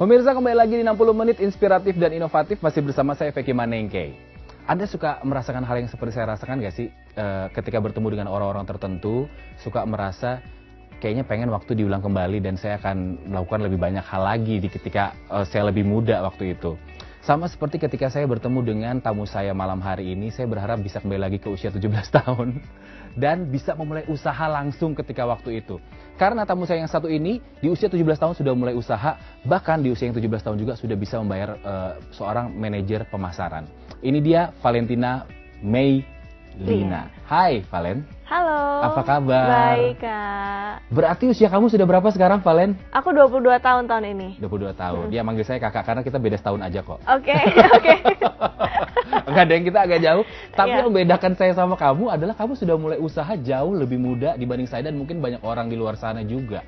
Pemirsa, kembali lagi di 60 menit inspiratif dan inovatif, masih bersama saya Feki Manengke. Anda suka merasakan hal yang seperti saya rasakan gak sih? Ketika bertemu dengan orang-orang tertentu, suka merasa kayaknya pengen waktu diulang kembali dan saya akan melakukan lebih banyak hal lagi ketika saya lebih muda waktu itu. Sama seperti ketika saya bertemu dengan tamu saya malam hari ini, saya berharap bisa kembali lagi ke usia 17 tahun dan bisa memulai usaha langsung ketika waktu itu. Karena tamu saya yang satu ini di usia 17 tahun sudah mulai usaha, bahkan di usia yang 17 tahun juga sudah bisa membayar seorang manajer pemasaran. Ini dia Valentina Meylina. Hai Valen. Halo. Apa kabar? Baik, Kak. Berarti usia kamu sudah berapa sekarang, Valen? Aku 22 tahun ini. 22 tahun. Dia manggil saya kakak karena kita beda setahun aja kok. Oke, oke. Enggak ada yang kita agak jauh. Tapi Iya. yang membedakan saya sama kamu adalah kamu sudah mulai usaha jauh lebih muda dibanding saya dan mungkin banyak orang di luar sana juga.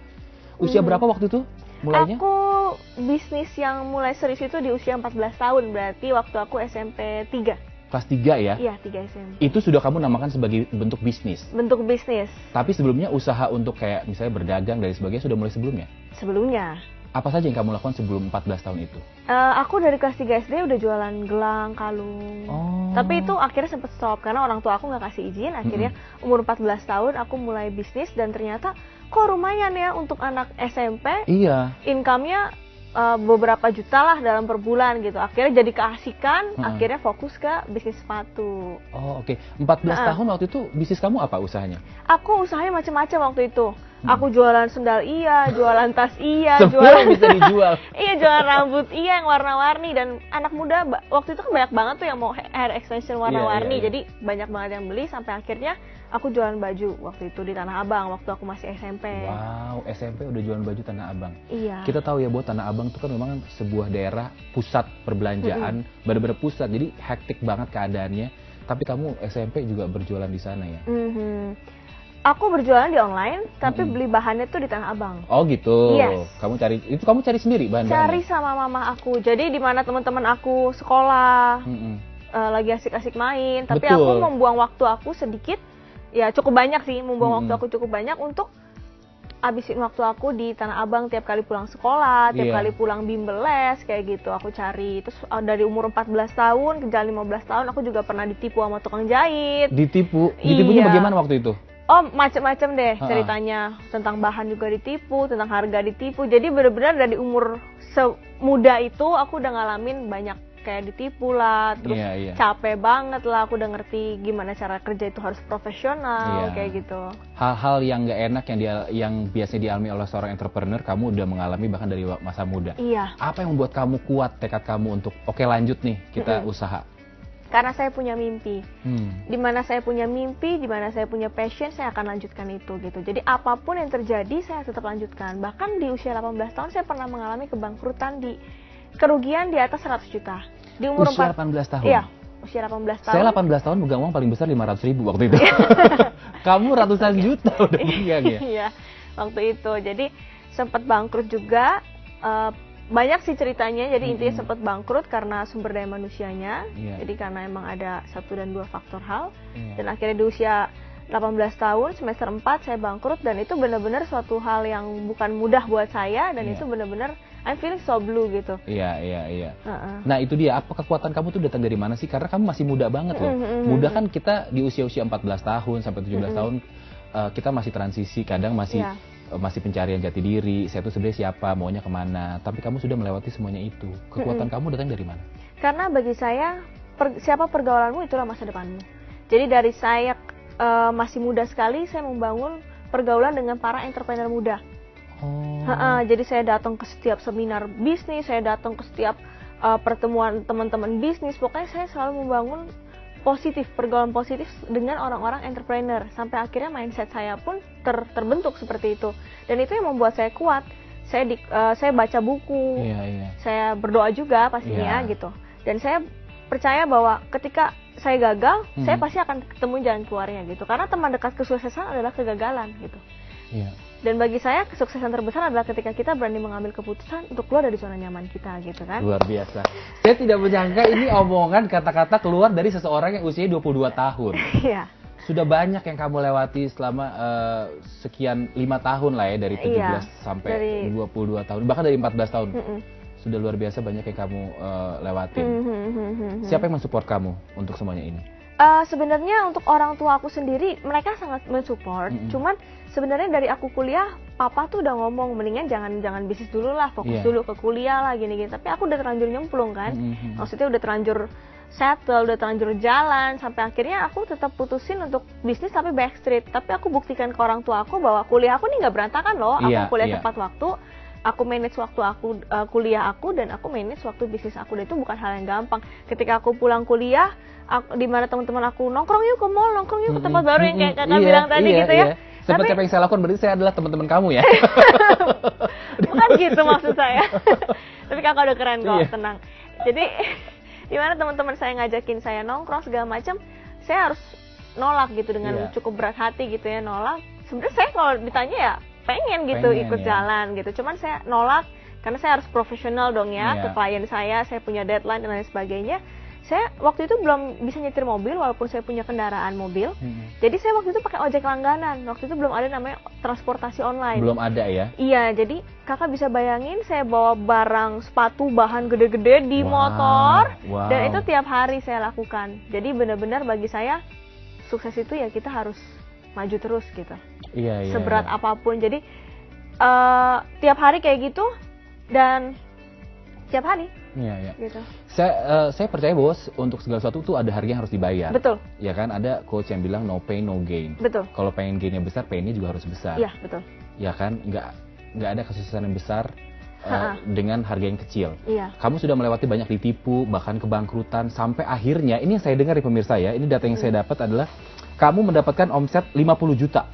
Usia berapa waktu itu mulainya? Aku bisnis yang mulai serius itu di usia 14 tahun. Berarti waktu aku SMP 3. Kelas 3 ya? Iya, 3 SMP. Itu sudah kamu namakan sebagai bentuk bisnis. Bentuk bisnis. Tapi sebelumnya usaha untuk kayak misalnya berdagang dan sebagainya sudah mulai sebelumnya? Sebelumnya. Apa saja yang kamu lakukan sebelum 14 tahun itu? Aku dari kelas 3 SD udah jualan gelang, kalung. Oh. Tapi itu akhirnya sempet stop karena orang tua aku nggak kasih izin. Akhirnya umur 14 tahun aku mulai bisnis dan ternyata kok lumayan ya untuk anak SMP. Iya. Income-nya beberapa juta lah dalam per bulan gitu. Akhirnya jadi keasikan, akhirnya fokus ke bisnis sepatu. Oh, oke. 14 tahun waktu itu bisnis kamu apa usahanya? Aku usahanya macam-macam waktu itu. Aku jualan sendal iya, jualan tas iya, Semua bisa dijual. iya, jualan rambut iya yang warna-warni. Dan anak muda waktu itu kan banyak banget tuh yang mau hair extension warna-warni. Iya. Jadi banyak banget yang beli sampai akhirnya aku jualan baju waktu itu di Tanah Abang waktu aku masih SMP. Wow, SMP udah jualan baju Tanah Abang. Iya. Kita tahu ya bahwa Tanah Abang itu kan memang sebuah daerah pusat perbelanjaan, benar-benar pusat. Jadi hektik banget keadaannya. Tapi kamu SMP juga berjualan di sana ya? Aku berjualan di online, tapi beli bahannya tuh di Tanah Abang. Oh gitu. Yes. Kamu cari sendiri bahan-bahannya? Cari sama mama aku. Jadi di mana teman-teman aku sekolah, lagi asik-asik main, tapi Betul. aku membuang waktu aku sedikit, ya cukup banyak sih, membuang waktu aku cukup banyak untuk habisin waktu aku di Tanah Abang tiap kali pulang sekolah, tiap kali pulang bimbel les, kayak gitu aku cari. Terus dari umur 14 tahun ke jalan 15 tahun aku juga pernah ditipu sama tukang jahit. Ditipunya Iya. bagaimana waktu itu? Oh, macem-macem deh ceritanya. Tentang bahan juga ditipu, tentang harga ditipu. Jadi benar-benar dari umur semuda itu aku udah ngalamin banyak kayak ditipu lah, terus capek banget lah. Aku udah ngerti gimana cara kerja itu harus profesional, kayak gitu. Hal-hal yang nggak enak yang biasanya dialami oleh seorang entrepreneur, kamu udah mengalami bahkan dari masa muda. Iya. Apa yang membuat kamu kuat tekad kamu untuk oke lanjut nih kita usaha? Karena saya punya mimpi. Di mana saya punya mimpi, di mana saya punya passion, saya akan lanjutkan itu gitu. Jadi apapun yang terjadi saya tetap lanjutkan. Bahkan di usia 18 tahun saya pernah mengalami kebangkrutan kerugian di atas 100 juta. Di umur usia 18 tahun? Iya, usia 18 tahun. Saya 18 tahun megang uang paling besar 500.000 waktu itu. Kamu ratusan juta udah megang ya? Iya, waktu itu. Jadi sempat bangkrut juga. Banyak sih ceritanya, jadi intinya sempat bangkrut karena sumber daya manusianya. Jadi karena emang ada 1 dan 2 faktor hal. Dan akhirnya di usia 18 tahun, semester 4 saya bangkrut. Dan itu benar-benar suatu hal yang bukan mudah buat saya. Dan itu benar-benar I'm feeling so blue gitu. Iya. Nah itu dia, apa kekuatan kamu tuh datang dari mana sih? Karena kamu masih muda banget loh. Muda kan kita di usia-usia 14 tahun sampai 17 tahun, kita masih transisi, kadang masih pencarian jati diri, saya tuh sebenarnya siapa, maunya kemana. Tapi kamu sudah melewati semuanya itu. Kekuatan kamu datang dari mana? Karena bagi saya, siapa pergaulanmu itulah masa depanmu. Jadi dari saya masih muda sekali, saya membangun pergaulan dengan para entrepreneur muda. Jadi saya datang ke setiap seminar bisnis, saya datang ke setiap pertemuan teman-teman bisnis. Pokoknya saya selalu membangun pergaulan positif dengan orang-orang entrepreneur. Sampai akhirnya mindset saya pun terbentuk seperti itu. Dan itu yang membuat saya kuat. Saya baca buku, saya berdoa juga pastinya gitu. Dan saya percaya bahwa ketika saya gagal, saya pasti akan ketemu jalan keluarnya gitu. Karena teman dekat kesuksesan adalah kegagalan gitu. Dan bagi saya kesuksesan terbesar adalah ketika kita berani mengambil keputusan untuk keluar dari zona nyaman kita gitu kan. Luar biasa. Saya tidak menyangka ini omongan kata-kata keluar dari seseorang yang usianya 22 tahun. Iya. Sudah banyak yang kamu lewati selama sekian 5 tahun lah ya, dari 17 sampai 22 tahun, bahkan dari 14 tahun. sudah luar biasa banyak yang kamu lewatin. Siapa yang mensupport kamu untuk semuanya ini? Sebenarnya untuk orang tua aku sendiri, mereka sangat mensupport. Cuman sebenarnya dari aku kuliah, papa tuh udah ngomong mendingan jangan bisnis dulu lah, fokus dulu ke kuliah lah gini-gini. Tapi aku udah terlanjur nyemplung kan, maksudnya udah terlanjur settle, udah terlanjur jalan, sampai akhirnya aku tetap putusin untuk bisnis tapi backstreet. Tapi aku buktikan ke orang tua aku bahwa kuliah aku nih nggak berantakan loh, aku kuliah tepat waktu. Aku manage waktu aku kuliah aku, dan aku manage waktu bisnis aku, dan itu bukan hal yang gampang. Ketika aku pulang kuliah, di mana teman-teman aku nongkrong yuk ke mall, nongkrong yuk ke tempat baru yang kayak kakak bilang tadi gitu ya. Seperti apa yang saya lakukan, berarti saya adalah teman-teman kamu ya. Bukan gitu maksud saya. Tapi kakak udah keren kok, tenang. Jadi di mana teman-teman saya ngajakin saya nongkrong segala macam, saya harus nolak gitu dengan cukup berat hati gitu ya, nolak. Sebenarnya saya kalau ditanya ya pengen gitu ikut jalan gitu, cuman saya nolak karena saya harus profesional dong ya ke klien saya punya deadline dan lain sebagainya. Saya waktu itu belum bisa nyetir mobil walaupun saya punya kendaraan mobil. Jadi saya waktu itu pakai ojek langganan. Waktu itu belum ada namanya transportasi online. Belum ada ya? Iya, jadi kakak bisa bayangin saya bawa barang sepatu bahan gede-gede di motor, dan itu tiap hari saya lakukan. Jadi benar-benar bagi saya sukses itu ya kita harus maju terus gitu. Seberat apapun. Jadi tiap hari kayak gitu, dan tiap hari. Gitu. Saya percaya bahwa untuk segala sesuatu tuh ada harga yang harus dibayar. Betul. Ya kan, ada quotes yang bilang no pain no gain. Betul. Kalau pengen gainnya besar, painnya juga harus besar. Iya, betul. Ya kan, nggak ada kesuksesan yang besar dengan harga yang kecil. Iya. Kamu sudah melewati banyak ditipu, bahkan kebangkrutan, sampai akhirnya, ini yang saya dengar di pemirsa ya, ini data yang saya dapat adalah kamu mendapatkan omset 50 juta.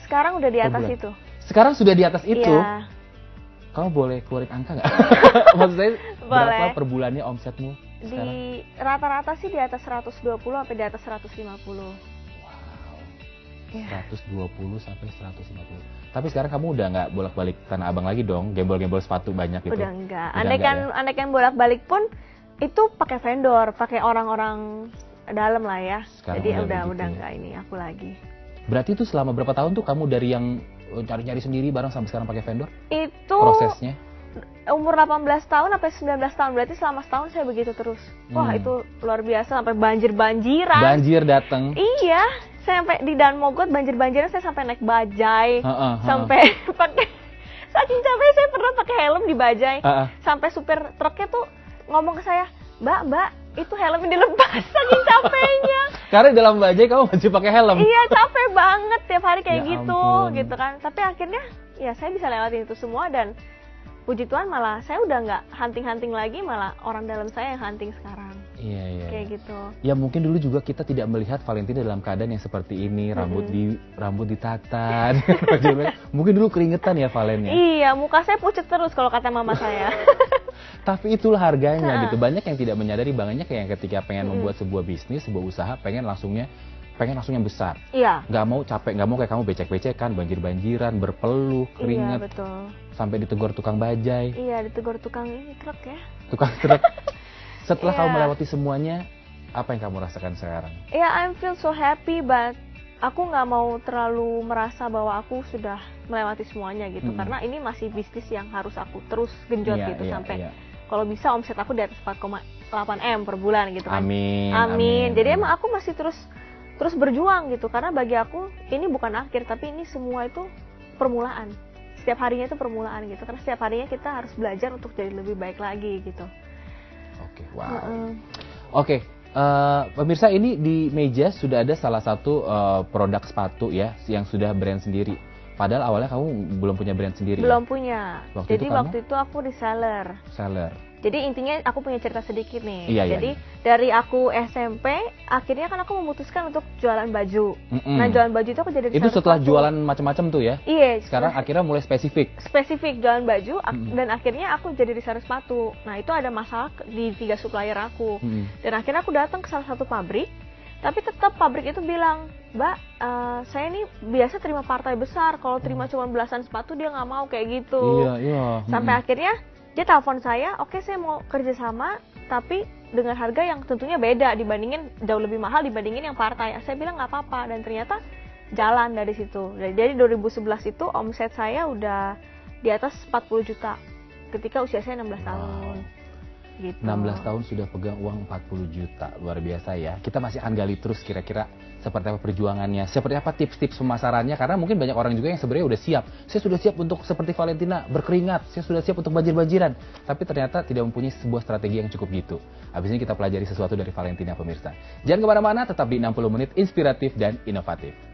Sekarang udah di atas itu. Sekarang sudah di atas itu? Iya. Kamu boleh keluarin angka nggak? Maksud saya, berapa per bulannya omsetmu sekarang? Di rata-rata sih di atas 120 sampai di atas 150. Wow. 120 sampai 150. Tapi sekarang kamu udah nggak bolak-balik Tanah Abang lagi dong, gembol-gembol sepatu banyak gitu? Udah enggak. Andai kan bolak-balik pun itu pakai vendor, pakai orang-orang dalam lah ya. Sekarang jadi udah enggak ini aku lagi. Berarti itu selama berapa tahun tuh kamu dari yang cari-cari sendiri barang sampai sekarang pakai vendor? Itu prosesnya umur 18 tahun sampai 19 tahun, berarti selama setahun saya begitu terus. Wah, itu luar biasa, sampai banjir-banjiran. Banjir datang. Iya, saya sampai di Dan Mogot banjir-banjiran, saya sampai naik bajai. Sampai pakai, saking capek saya pernah pakai helm di bajai. Sampai supir truknya tuh ngomong ke saya, "Mbak, itu helmnya dilepas," saking capeknya. Karena dalam bajai kamu masih pakai helm. Iya, capek banget tiap hari kayak Ya gitu, ampun. gitu kan. Tapi akhirnya ya saya bisa lewatin itu semua, dan puji Tuhan malah saya udah nggak hunting-hunting lagi, malah orang dalam saya yang hunting sekarang. Iya. Kayak gitu. Ya mungkin dulu juga kita tidak melihat Valentina dalam keadaan yang seperti ini, rambut ditata. Mungkin dulu keringetan ya Valen ya. Iya, muka saya pucet terus kalau kata mama saya. Tapi itulah harganya gitu. Banyak yang tidak menyadari, banyak yang ketika pengen membuat sebuah bisnis, sebuah usaha, pengen langsung yang besar. Iya. Nggak mau capek, nggak mau kayak kamu becek-becekan, banjir-banjiran, berpeluh, keringat. Iya, betul. Sampai ditegur tukang bajai. Iya, ditegur tukang ini truk ya. Tukang truk. Setelah kamu melewati semuanya, apa yang kamu rasakan sekarang? Iya, I feel so happy, but aku nggak mau terlalu merasa bahwa aku sudah melewati semuanya gitu. Karena ini masih bisnis yang harus aku terus genjot gitu sampai kalau bisa omset aku di atas 4,8 M per bulan gitu kan. Amin. Jadi emang aku masih terus berjuang gitu, karena bagi aku ini bukan akhir, tapi ini semua itu permulaan. Setiap harinya itu permulaan gitu, karena setiap harinya kita harus belajar untuk jadi lebih baik lagi gitu. Oke, wow. Oke, pemirsa, ini di meja sudah ada salah satu produk sepatu ya, yang sudah brand sendiri. Padahal awalnya kamu belum punya brand sendiri. Belum ya? punya. Waktu itu aku reseller. Jadi intinya aku punya cerita sedikit nih. Jadi dari aku SMP, akhirnya kan aku memutuskan untuk jualan baju. Nah, jualan baju itu aku jadi itu setelah jualan macam-macam tuh ya? Iya. Sekarang akhirnya mulai spesifik jualan baju, dan akhirnya aku jadi reseller sepatu. Nah, itu ada masalah di 3 supplier aku. Dan akhirnya aku datang ke salah satu pabrik, tapi tetap pabrik itu bilang, "Mbak, saya ini biasa terima partai besar, kalau terima cuma belasan sepatu dia nggak mau kayak gitu." Iya. Sampai akhirnya dia telepon saya, "Oke, saya mau kerjasama, tapi dengan harga yang tentunya beda dibandingin, jauh lebih mahal dibandingin yang partai." Saya bilang nggak apa-apa, dan ternyata jalan dari situ. Jadi 2011 itu omset saya udah di atas 40 juta. ketika usia saya 16 tahun. Gitu. 16 tahun sudah pegang uang 40 juta, luar biasa ya. Kita masih akan gali terus kira-kira seperti apa perjuangannya, seperti apa tips-tips pemasarannya, karena mungkin banyak orang juga yang sebenarnya udah siap. Saya sudah siap untuk seperti Valentina, berkeringat, saya sudah siap untuk banjir-banjiran, tapi ternyata tidak mempunyai sebuah strategi yang cukup gitu. Habis ini kita pelajari sesuatu dari Valentina pemirsa. Jangan kemana-mana, tetap di 60 menit inspiratif dan inovatif.